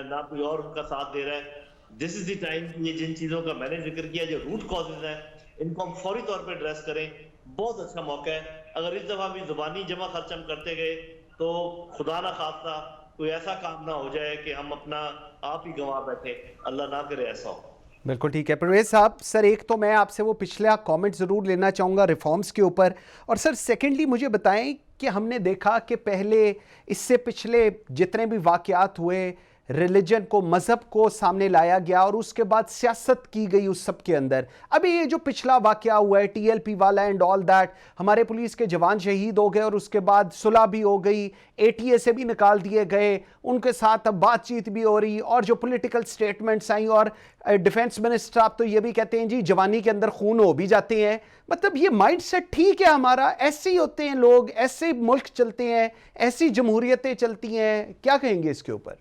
B: ना कोई और उनका साथ दे रहा है। दिस इज द टाइम, ये जिन चीजों का मैंने जिक्र किया, जो रूट कॉजेज हैं, इनको हम फौरी तौर पे एड्रेस करें। बहुत अच्छा मौका है। अगर इस दफा भी जुबानी जमा खर्च हम करते गए तो खुदा ना खास्ता कोई ऐसा काम ना हो जाए कि हम अपना आप ही गंवा बैठे, अल्लाह ना करे ऐसा हो।
A: बिल्कुल ठीक है परवेज साहब। सर एक तो मैं आपसे वो पिछला कमेंट ज़रूर लेना चाहूँगा रिफॉर्म्स के ऊपर, और सर सेकेंडली मुझे बताएं कि हमने देखा कि पहले इससे पिछले जितने भी वाक़यात हुए, रिलीजन को, मज़हब को सामने लाया गया और उसके बाद सियासत की गई उस सब के अंदर। अभी ये जो पिछला वाक़या हुआ है TLP वाला एंड ऑल दैट, हमारे पुलिस के जवान शहीद हो गए और उसके बाद सुलह भी हो गई, ATA से भी निकाल दिए गए, उनके साथ अब बातचीत भी हो रही, और जो पॉलिटिकल स्टेटमेंट्स आई, और डिफेंस मिनिस्टर आप तो ये भी कहते हैं जी जवानी के अंदर खून हो भी जाते हैं। मतलब ये माइंडसेट ठीक है हमारा? ऐसे ही होते हैं लोग, ऐसे मुल्क चलते हैं, ऐसी जमहूरियतें चलती हैं? क्या कहेंगे इसके ऊपर?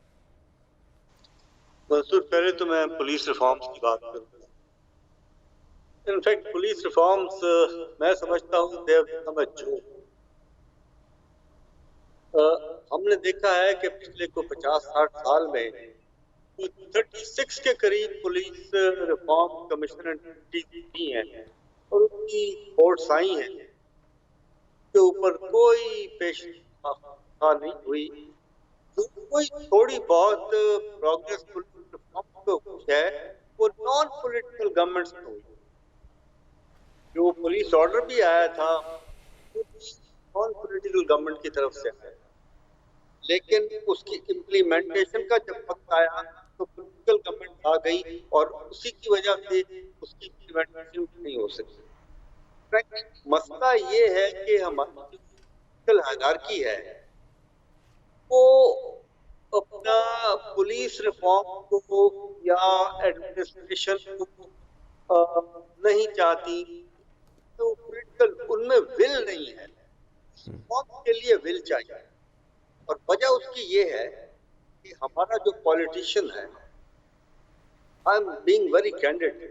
C: मंसूर, पहले तो मैं पुलिस रिफॉर्म्स की बात करूँ। इनफैक्ट पुलिस रिफॉर्म्स मैं समझता हूँ they have become a joke. हमने देखा है कि पिछले को 50-60 साल में 36 के करीब पुलिस रिफॉर्म कमिश्नर की हैं और उनकी रिपोर्ट्स आई हैं के ऊपर कोई पेश नहीं हुई। कोई थोड़ी बहुत प्रोग्रेस पुलिस रिफॉर्म को हुई है वो नॉन पॉलिटिकल गवर्नमेंट्स में हुई। जो पुलिस ऑर्डर भी आया था नॉन पॉलिटिकल गवर्नमेंट की तरफ से आया, लेकिन उसकी इम्प्लीमेंटेशन का जब वक्त आया तो पॉलिटिकल गवर्नमेंट आ गई और उसी की वजह से उसकी इम्प्लीमेंटेशन नहीं हो सकी। मसला ये है कि हमारी पॉलिटिकल हायरार्की है वो अपना पुलिस रिफॉर्म को या एडमिनिस्ट्रेशन को नहीं चाहती, तो पॉलिटिकल उनमें विल नहीं है, रिफॉर्म के लिए विल चाहिए। और वजह उसकी ये है कि हमारा जो पॉलिटिशियन है, I am being very candid,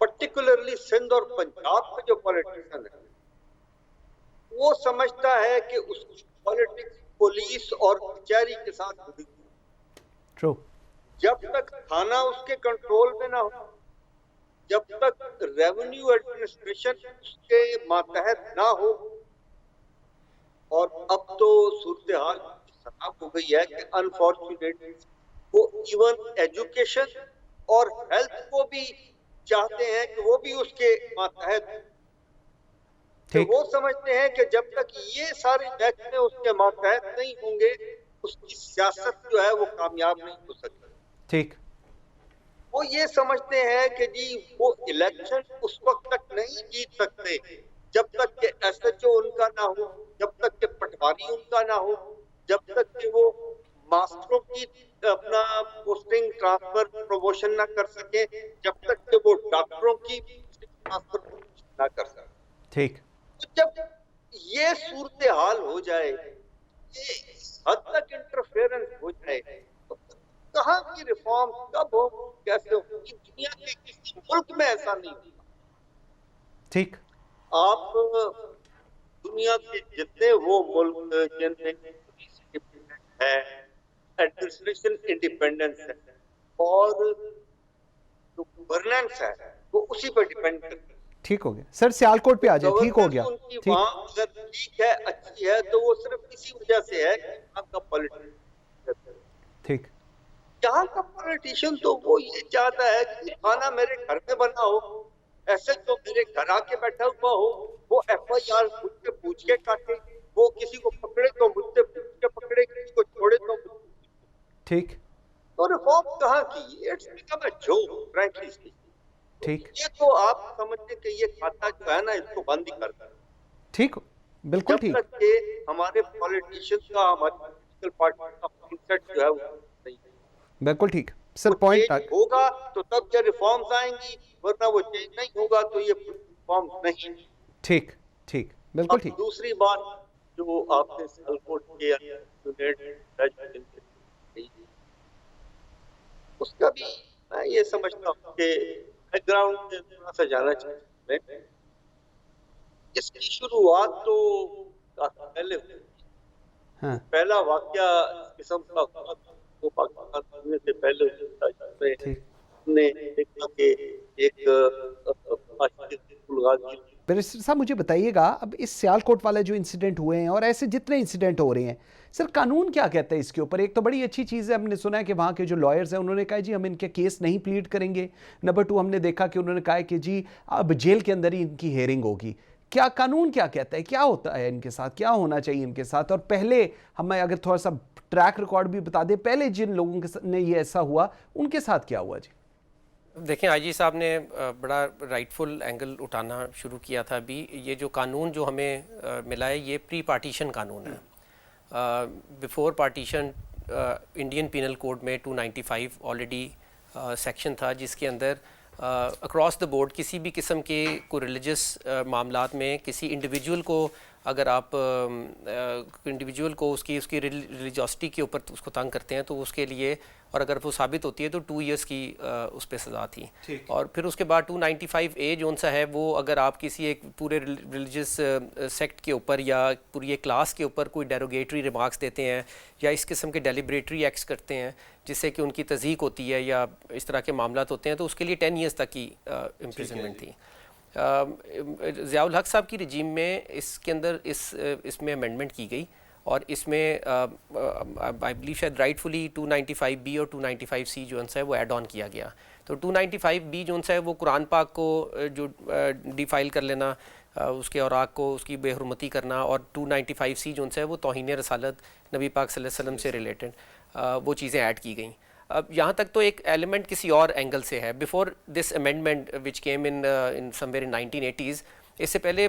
C: particularly Sindh और पंजाब में जो पॉलिटिशियन है वो समझता है कि उसकी पॉलिटिक्स पुलिस और कचहरी के साथ जुड़ी हुई।
A: ट्रू।
C: जब तक थाना उसके कंट्रोल में ना हो, जब तक रेवेन्यू एडमिनिस्ट्रेशन उसके मातहत ना हो, और अब तो सूरत हाल खराब हो गई है कि अनफॉर्चुनेटली वो इवन एजुकेशन और हेल्थ को भी चाहते हैं कि वो भी उसके मातहत, तो
A: ठीक
C: वो समझते हैं कि जब तक ये सारे महकमे उसके मातहत नहीं होंगे उसकी सियासत जो है वो कामयाब नहीं हो सकती।
A: ठीक
C: वो ये समझते हैं कि जी वो इलेक्शन उस वक्त तक नहीं जीत सकते जब तक के एसएचओ उनका ना हो, जब तक के पटवारी उनका ना हो, जब तक के वो मास्टरों की अपना पोस्टिंग ट्रांसफर प्रमोशन ना कर सके, जब तक के वो डॉक्टरों की ट्रांसफर प्रमोशन ना कर सके।
A: ठीक
C: तो जब ये सूरत हाल हो जाए, ये हद तक इंटरफेरेंस हो जाए, तो कहाँ की रिफॉर्म कब हो, कैसे हो? दुनिया के किसी मुल्क में ऐसा नहीं होता।
A: ठीक
C: आप दुनिया के जितने वो मुल्क जिनमें पुलिस इंडिपेंडेंट है, एडमिनिस्ट्रेशन इंडिपेंडेंस है और जो गवर्नेंस है वो उसी पर डिपेंड करती है।
A: ठीक हो गया सर, सियालकोट पे आ जाए। ठीक हो गया।
C: उनकी
A: ठीक
C: वहाँ अगर ठीक है, अच्छी है, तो वो सिर्फ इसी वजह से है कि वहाँ का पॉलिटिक्स।
A: ठीक
C: यहाँ का पॉलिटिशियन तो वो ये चाहता है कि खाना मेरे घर में बना हो, ऐसे तो मेरे घर आके बैठा हुआ हो, वो एफआईआर मुझसे पूछ के काटे, वो किसी को पकड़े तो मुझसे पूछ के पकड़े, किसी को छोड़े तो मुझसे।
A: ठीक
C: तो रिफॉर्म कहाँ की? It's become a joke frankly speaking.
A: ठीक
C: ये तो आप समझते कि ये खाता जो है ना इसको बंद ही कर दें।
A: ठीक बिल्कुल
C: जब
A: ठीक
C: तक के हमारे पॉलिटिशियन का, हमारी पॉलिटिकल पार्टी का माइंडसेट जो है वो नहीं
A: बिल्कुल ठीक सर।
C: वो
A: पॉइंट
C: चेंज होगा तो तब ये रिफॉर्म्स आएंगी, वरना वो चेंज नहीं होगा तो ये रिफॉर्म नहीं।
A: ठीक ठीक बिल्कुल
C: अब
A: ठीक।
C: दूसरी बात जो आपने सियालकोट के उसका भी मैं ये समझता हूँ कि बैकग्राउंड में थोड़ा सा जाना चाहिए। इसकी शुरुआत तो काफी पहले हुई।
A: हाँ
C: पहला वाकया इस किस्म का हुआ वो पाकिस्तान होने से पहले हुआ था, जिसमें
A: ठीक
C: हमने देखा कि एक गाजी
A: बैरिस्टर साहब मुझे बताइएगा, अब इस सियालकोट वाले जो इंसिडेंट हुए हैं और ऐसे जितने इंसिडेंट हो रहे हैं, सर कानून क्या कहता है इसके ऊपर? एक तो बड़ी अच्छी चीज़ है, हमने सुना है कि वहाँ के जो लॉयर्स हैं उन्होंने कहा जी हम इनके केस नहीं प्लीड करेंगे। नंबर 2 हमने देखा कि उन्होंने कहा कि जी अब जेल के अंदर ही इनकी हेयरिंग होगी। क्या कानून क्या कहता है, क्या होता है इनके साथ, क्या होना चाहिए इनके साथ? और पहले हमें अगर थोड़ा सा ट्रैक रिकॉर्ड भी बता दें, पहले जिन लोगों के ने ये ऐसा हुआ उनके साथ क्या हुआ जी?
D: देखें आईजी साहब ने बड़ा राइटफुल एंगल उठाना शुरू किया था अभी। ये जो कानून जो हमें मिला है ये प्री पार्टीशन कानून है। Before partition Indian penal code में 295 ऑलरेडी सेक्शन था जिसके अंदर अक्रॉस द बोर्ड किसी भी किस्म के कोई रिलीजियस मामलात में किसी इंडिविजुअल को अगर आप इंडिविजुअल को उसकी रिलीजियोसिटी के ऊपर उसको तंग करते हैं तो उसके लिए, और अगर वो साबित होती है तो 2 इयर्स की उस पर सज़ा थी। और फिर उसके बाद 295A जोन सा है वो अगर आप किसी एक पूरे रिलीजियस सेक्ट के ऊपर या पूरी एक क्लास के ऊपर कोई डेरोगेटरी रिमार्क्स देते हैं या इस किस्म के डेलिब्रेटरी एक्ट्स करते हैं जिससे कि उनकी तज़ीक होती है या इस तरह के मामलात होते हैं तो उसके लिए 10 इयर्स तक की इम्प्रिजनमेंट थी। ज़ियाउल हक साहब की रजीम में इसके अंदर इसमें अमेंडमेंट की गई और इसमें आई बिलीव शायद राइटफुली 295B और 295C जो है वो ऐड ऑन किया गया। तो 295B जो है वो कुरान पाक को जो डिफाइल कर लेना, उसके औराक को उसकी बेहरमती करना, और 295C जो है वो तौहीन रसालत नबी पाक सल्लल्लाहु अलैहि वसल्लम से रिलेटेड वो चीज़ें ऐड की गई। अब यहाँ तक तो एक एलिमेंट किसी और एंगल से है। Before this amendment which came in somewhere in 1980s, इससे पहले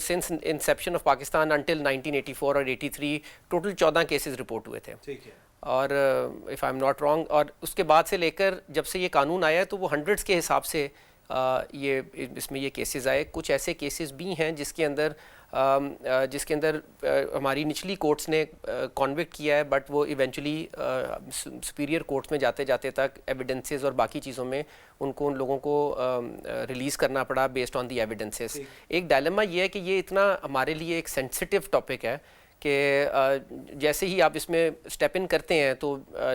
D: since Inception of Pakistan until 1984 और 83 टोटल 14 केसेस रिपोर्ट हुए थे।
A: ठीक है।
D: और if I am not wrong, और उसके बाद से लेकर जब से ये कानून आया है तो वो हंड्रेड्स के हिसाब से ये इसमें ये केसेस आए। कुछ ऐसे केसेस भी हैं जिसके अंदर हमारी निचली कोर्ट्स ने कॉन्विक्ट किया है, बट वो इवेंचुअली सुपीरियर कोर्ट्स में जाते जाते तक एविडेंसेस और बाकी चीज़ों में उन लोगों को रिलीज़ करना पड़ा बेस्ड ऑन दी एविडेंसेस। एक डायलेमा ये है कि ये इतना हमारे लिए एक सेंसिटिव टॉपिक है कि जैसे ही आप इसमें स्टेप इन करते हैं तो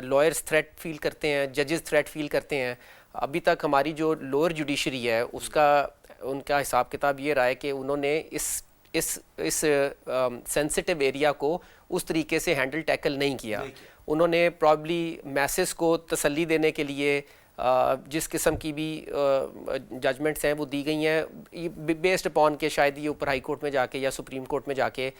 D: लॉयर्स थ्रेट फील करते हैं, जजेस थ्रेट फील करते हैं। अभी तक हमारी जो लोअर जुडिशरी है उसका उनका हिसाब किताब ये रहा है कि उन्होंने इस सेंसिटिव एरिया को उस तरीके से हैंडल टैकल नहीं किया। उन्होंने प्रॉब्ली मैसेस को तसल्ली देने के लिए जिस किस्म की भी जजमेंट्स हैं वो दी गई हैं बेस्ड अपॉन के शायद ये ऊपर हाई कोर्ट में जाके या सुप्रीम कोर्ट में जाके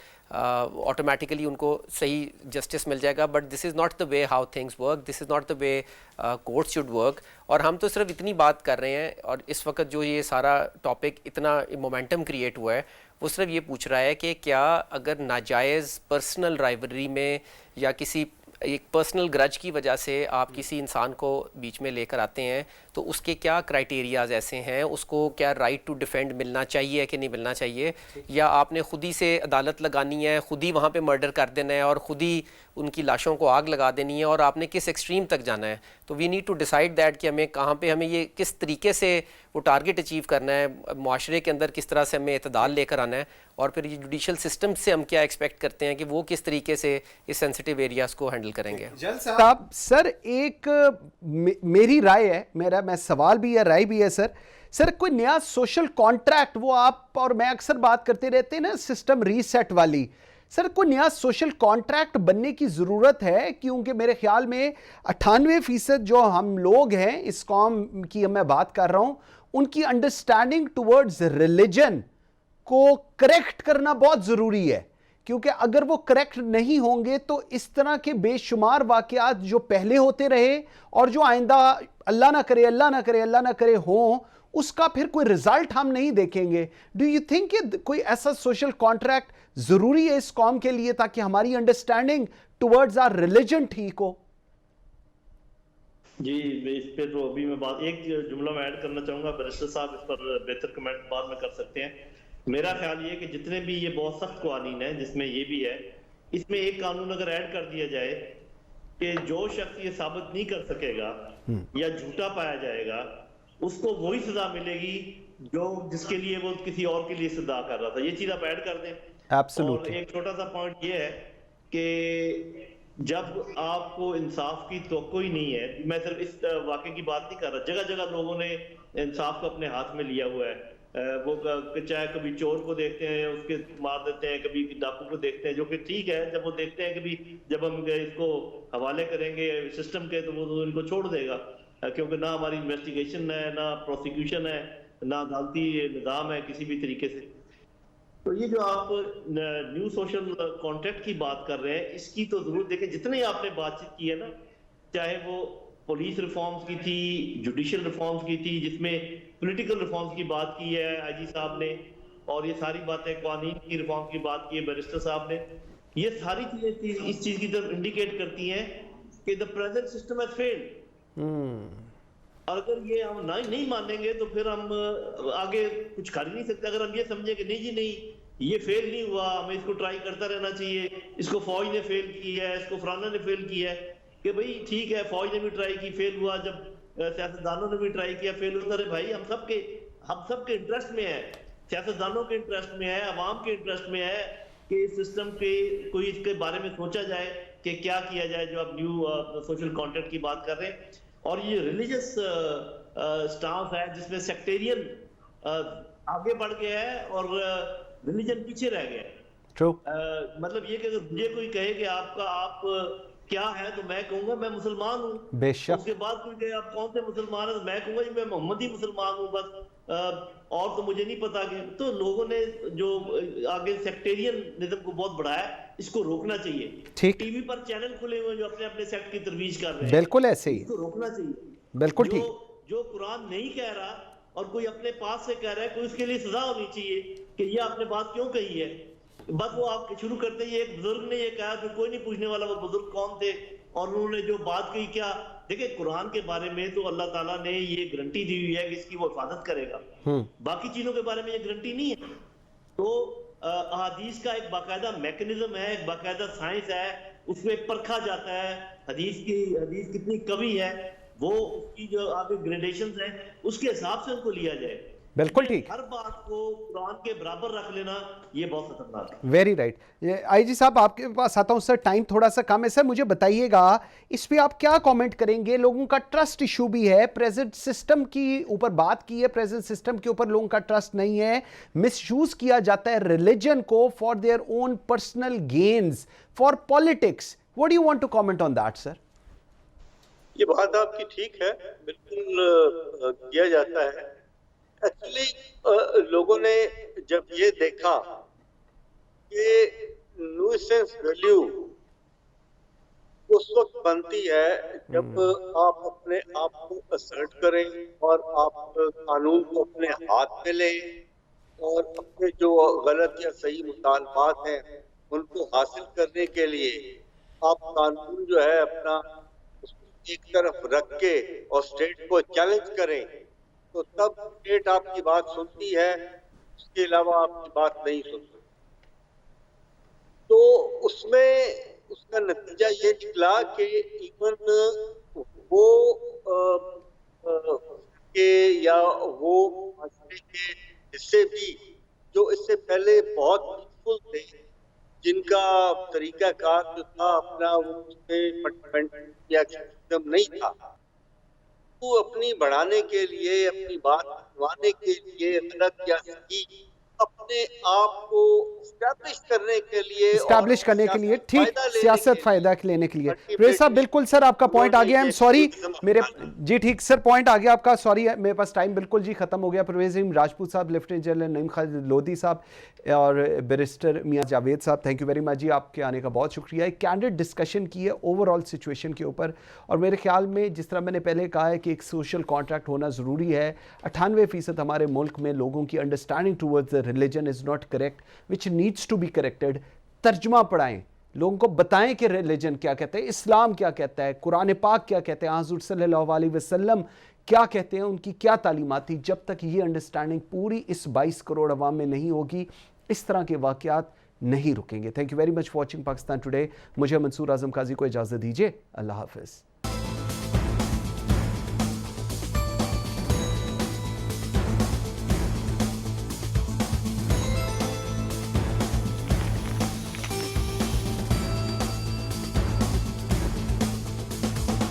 D: ऑटोमेटिकली उनको सही जस्टिस मिल जाएगा। But this is not the way how things work, this is not the way court should work. और हम तो सिर्फ इतनी बात कर रहे हैं, और इस वक्त जो ये सारा टॉपिक इतना मोमेंटम क्रिएट हुआ है वो सिर्फ ये पूछ रहा है कि क्या अगर नाजायज़ पर्सनल राइवलरी में या किसी एक पर्सनल ग्रज की वजह से आप किसी इंसान को बीच में लेकर आते हैं तो उसके क्या क्राइटेरियाज ऐसे हैं, उसको क्या राइट टू डिफेंड मिलना चाहिए कि नहीं मिलना चाहिए, या आपने खुद ही से अदालत लगानी है, खुद ही वहाँ पे मर्डर कर देना है और खुद ही उनकी लाशों को आग लगा देनी है, और आपने किस एक्सट्रीम तक जाना है। तो we need to decide that कि हमें कहाँ पे हमें ये किस तरीके से वो टारगेट अचीव करना है, माशरे के अंदर किस तरह से हमें इतदाल लेकर आना है, और फिर ये जुडिशल सिस्टम से हम क्या एक्सपेक्ट करते हैं कि वो किस तरीके से इस सेंसिटिव एरियाज को हैंडल करेंगे।
A: साहब सर एक मेरी राय है, मैं सवाल भी है राय भी है सर कोई नया सोशल कॉन्ट्रैक्ट, वो आप और मैं अक्सर बात करते रहते हैं ना सिस्टम रीसेट वाली, सर कोई नया सोशल कॉन्ट्रैक्ट बनने की ज़रूरत है, क्योंकि मेरे ख्याल में 98% जो हम लोग हैं इस कौम की मैं बात कर रहा हूं, उनकी अंडरस्टैंडिंग टुवर्ड्स रिलीजन को करेक्ट करना बहुत ज़रूरी है, क्योंकि अगर वो करेक्ट नहीं होंगे तो इस तरह के बेशुमार वाक़यात जो पहले होते रहे और जो आइंदा अल्लाह ना करे हों, उसका फिर कोई रिजल्ट हम नहीं देखेंगे। डू यू थिंक कोई ऐसा सोशल कॉन्ट्रैक्ट जरूरी है इस कौम के लिए ताकि हमारी अंडरस्टैंडिंग टुवर्ड्स आवर रिलीजन ठीक हो?
B: जी, इस पे तो अभी मैं बात एक जुमला में ऐड करना चाहूंगा, बैरिस्टर साहब इस पर बेहतर कमेंट बाद में कर सकते हैं। मेरा ख्याल ये कि जितने भी ये बहुत सख्त कानून है, जिसमें ये भी है, इसमें एक कानून अगर ऐड कर दिया जाए कि जो शख्स ये साबित नहीं कर सकेगा या झूठा पाया जाएगा उसको वही सजा मिलेगी जो जिसके लिए वो किसी और के लिए सजा कर रहा था। ये चीज आप ऐड कर दें।
A: Absolutely.
B: और एक छोटा सा पॉइंट ये है कि जब आपको इंसाफ की तवक्को ही नहीं है, मैं सिर्फ इस वाक़े की बात नहीं कर रहा, जगह जगह लोगों ने इंसाफ को अपने हाथ में लिया हुआ है। वो चाहे कभी चोर को देखते हैं उसके मार देते हैं, कभी डाकू को देखते हैं, जो कि ठीक है, जब वो देखते हैं कि जब हम इसको हवाले करेंगे सिस्टम के तो वो इनको छोड़ देगा, क्योंकि ना हमारी इन्वेस्टिगेशन है, ना प्रोसिक्यूशन है, ना अदालती निज़ाम है किसी भी तरीके से। तो ये जो आप न्यू सोशल कॉन्ट्रैक्ट की बात कर रहे हैं, इसकी तो जरूर देखें। जितने आपने बातचीत की है ना, चाहे वो पुलिस रिफॉर्म्स की थी, जुडिशियल रिफॉर्म्स की थी, जिसमें पॉलिटिकल रिफॉर्म्स की बात की है आईजी साहब ने, और ये सारी बातें कानून की रिफॉर्म की बात की है बैरिस्टर साहब ने, ये सारी चीजें इस चीज की तरफ इंडिकेट करती हैं कि the present system has failed. और अगर ये हम नहीं मानेंगे तो फिर हम आगे कुछ कर ही नहीं सकते। अगर हम ये समझे कि नहीं जी नहीं, ये फेल नहीं हुआ, हमें इसको ट्राई करता रहना चाहिए, इसको फौज ने फेल की है, इसको फलाना ने फेल किया है, कि भाई ठीक है फौज ने भी ट्राई की फेल हुआ, जब सियासतदानों ने भी ट्राई किया फेल होता रहे। भाई हम सबके इंटरेस्ट में है, सियासतदानों के इंटरेस्ट में है, अवाम के इंटरेस्ट में है कि इस सिस्टम के कोई इसके बारे में सोचा जाए कि क्या किया जाए, जो आप न्यू सोशल कॉन्ट्रैक्ट की बात कर रहे हैं। और ये रिलीजियस स्टांस है जिसमें सेक्टेरियन आगे बढ़ गया है और रिलीजन पीछे रह गया है। मतलब ये कि अगर मुझे कोई कहे कि आप क्या है तो मैं कहूंगा मैं मुसलमान हूँ, बेशक। उसके बाद कोई कहे आप कौन से मुसलमान है तो मैं कहूंगा जी मैं मोहम्मदी मुसलमान हूँ बस, और तो मुझे नहीं पता कि। तो लोगों ने जो आगे सेक्टेरियनिज्म को बहुत बढ़ाया, इसको रोकना चाहिए। टीवी पर चैनल खुले हुए जो अपने अपने सेक्ट की तरवीज कर रहे हैं, बिल्कुल ऐसे ही, इसको रोकना चाहिए, बिल्कुल ठीक। जो कुरान नहीं कह रहा और कोई अपने पास से कह रहा है, कोई उसके लिए सजा होनी चाहिए कि ये आपने बात क्यों कही है। बस वो आप शुरू करते ही एक बुजुर्ग ने ये कहा, फिर कोई नहीं पूछने वाला वो बुजुर्ग कौन थे और उन्होंने जो बात कही क्या। देखिए कुरान के बारे में तो अल्लाह ताला ने ये गारंटी दी हुई है कि इसकी वो हिफाजत करेगा, बाकी चीजों के बारे में ये गारंटी नहीं है। तो हदीस का एक बाकायदा मैकेनिज्म है, एक बाकायदा साइंस है, उसमें परखा जाता है हदीस कितनी कवि है, वो उसकी जो आगे ग्रेडेशंस हैं उसके हिसाब से उनको लिया जाए।
A: बिल्कुल ठीक।
B: हर बात को कुरान के बराबर रख लेना ये बहुत खतरनाक है।
A: Very right. आईजी साहब आपके पास आता हूं सर, टाइम थोड़ा सा कम है सर, मुझे बताइएगा इस पे आप क्या कमेंट करेंगे? लोगों का ट्रस्ट इशू भी है, प्रेजेंट सिस्टम की ऊपर बात की है, प्रेजेंट सिस्टम के ऊपर लोगों का ट्रस्ट नहीं है, मिसयूज किया जाता है रिलीजन को for their own personal gains, for politics. What do you want to comment on that sir?
C: ये बात आपकी ठीक है, बिल्कुल किया जाता है। एक्चुअली लोगों ने जब ये देखा कि न्यूसेंस वैल्यू उस वक्त बनती है जब आप अपने आप को असर्ट करें और आप कानून को अपने हाथ में लें और अपने जो गलत या सही मुतालबात हैं उनको हासिल करने के लिए आप कानून जो है अपना उसको एक तरफ रख के और स्टेट को चैलेंज करें, तो तब स्टेट आपकी बात सुनती है, उसके अलावा आपकी बात नहीं सुनती। तो उसमें उसका नतीजा ये निकला कि इवन वो के या वो माशरे के हिस्से भी जो इससे पहले बहुत पीसफुल थे, जिनका तरीकाकार जो था अपना वो फंडामेंटल या सिस्टम नहीं था, वो अपनी बढ़ाने के लिए, अपनी बात मनवाने के लिए, गलत या सही अपने आप को
A: इस्टेब्लिश करने के लिए, ठीक, सियासत फायदा लेने के लिए। रेज साहब बिल्कुल सर आपका पॉइंट आ गया, आई एम सॉरी मेरे जी ठीक सर पॉइंट आ गया आपका, सॉरी मेरे पास टाइम बिल्कुल जी खत्म हो गया। परवेज राजपूत साहब, लेफ्टिनेंट जनरल नईम खालिद लोधी साहब और बैरिस्टर मियां जावेद साहब, थैंक यू वेरी मच जी, आपके आने का बहुत शुक्रिया। एक कैंडिड डिस्कशन की है ओवरऑल सिचुएशन के ऊपर, और मेरे ख्याल में जिस तरह मैंने पहले कहा है कि एक सोशल कॉन्ट्रैक्ट होना ज़रूरी है। 98% हमारे मुल्क में लोगों की understanding towards the religion is not correct, which needs to be corrected. तर्जमा पढ़ाएं, लोगों को बताएं कि रिलीजन क्या कहता है, इस्लाम क्या कहता है, कुरान पाक क्या कहते हैं, हुज़ूर सल्लल्लाहु अलैहि वसल्लम क्या कहते हैं, उनकी क्या तालीमात थी। जब तक ये अंडरस्टैंडिंग पूरी इस 22 करोड़ अवाम में नहीं होगी, इस तरह के वाक़यात नहीं रुकेंगे। Thank you very much for watching Pakistan today. मुझे मंसूर आजम काजी को इजाज़त दीजिए, अल्लाह हाफ़िज़।